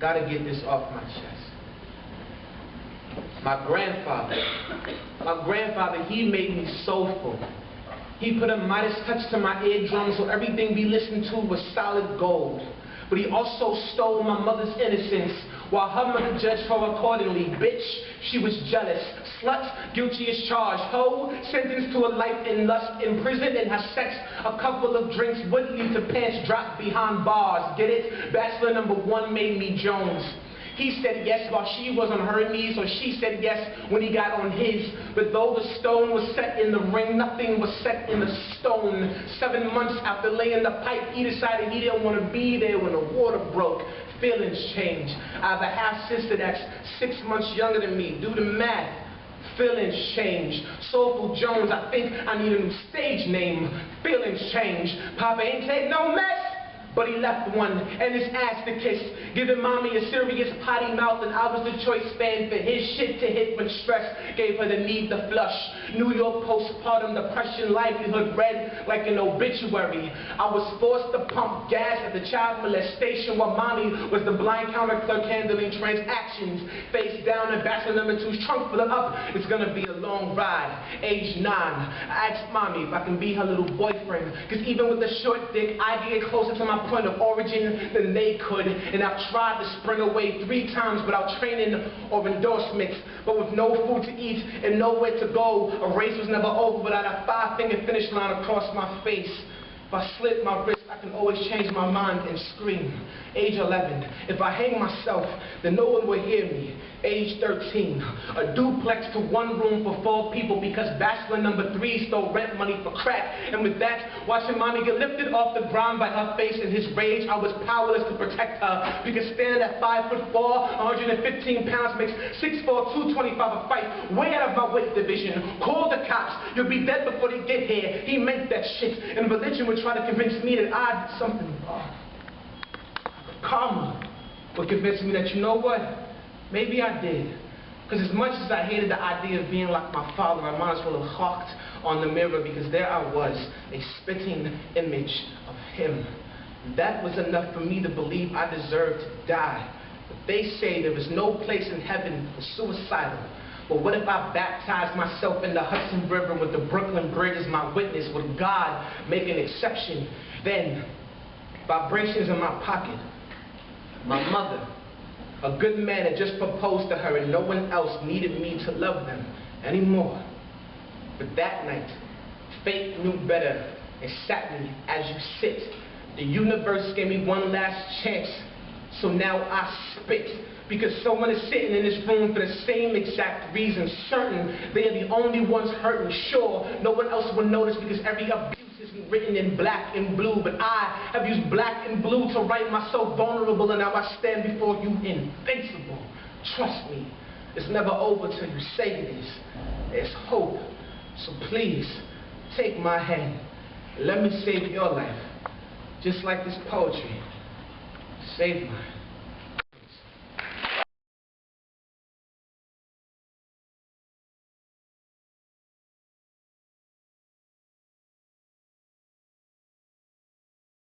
Gotta get this off my chest. My grandfather, he made me soulful. He put a Midas touch to my eardrums so everything we listened to was solid gold. But he also stole my mother's innocence while her mother judged her accordingly. Bitch, she was jealous. Slut, guilty as charged. Hoe, sentenced to a life in lust. Imprisoned in her sex. A couple of drinks would lead to pants dropped behind bars. Get it? Bachelor number 1 made me Jones. He said yes while she was on her knees, or she said yes when he got on his. But though the stone was set in the ring, nothing was set in the stone. 7 months after laying the pipe, he decided he didn't want to be there when the water broke. Feelings changed. I have a half-sister that's 6 months younger than me. Do the math. Feelings change. Soulful Jones, I think I need a new stage name. Feelings change. Papa ain't take no mess, but he left one, and his ass to kiss, giving mommy a serious potty mouth, and I was the choice fan for his shit to hit when stress gave her the need to flush. New York postpartum depression, livelihood read like an obituary. I was forced to pump gas at the child molestation while mommy was the blind counter clerk handling transactions. Face down in bachelor number 2's trunk full of up. It's gonna be a long ride. Age 9, I asked mommy if I can be her little boyfriend, cause even with the short dick, I get closer to my point of origin than they could, and I've tried to spring away 3 times without training or endorsements, but with no food to eat and nowhere to go. A race was never over without a 5-finger finish line across my face. If I slit my wrist, I can always change my mind and scream. Age 11, if I hang myself, then no one will hear me. Age 13, a duplex to 1 room for 4 people because bachelor number 3 stole rent money for crack. And with that, watching mommy get lifted off the ground by her face in his rage, I was powerless to protect her. Because standing at 5'4", 115 pounds makes 6'4", 225 a fight. Way out of my weight division. Call the cops. You'll be dead before they get here. He meant that shit. And religion would try to convince me that I did something wrong. Karma would convince me that, you know what? Maybe I did. Because as much as I hated the idea of being like my father, I might as well have hawked on the mirror, because there I was, a spitting image of him. That was enough for me to believe I deserved to die. But they say there is no place in heaven for suicidal. But what if I baptized myself in the Hudson River with the Brooklyn Bridge as my witness? Would God make an exception? Then, vibrations in my pocket. My mother, a good man had just proposed to her, and no one else needed me to love them anymore. But that night, fate knew better and sat me as you sit. The universe gave me one last chance, so now I spit. Because someone is sitting in this room for the same exact reason, certain they are the only ones hurting. Sure, no one else will notice because every abuse isn't written in black and blue, but I have used black and blue to write myself vulnerable, and now I stand before you invincible. Trust me, it's never over till you say it is. There's hope, so please take my hand and let me save your life, just like this poetry saved mine.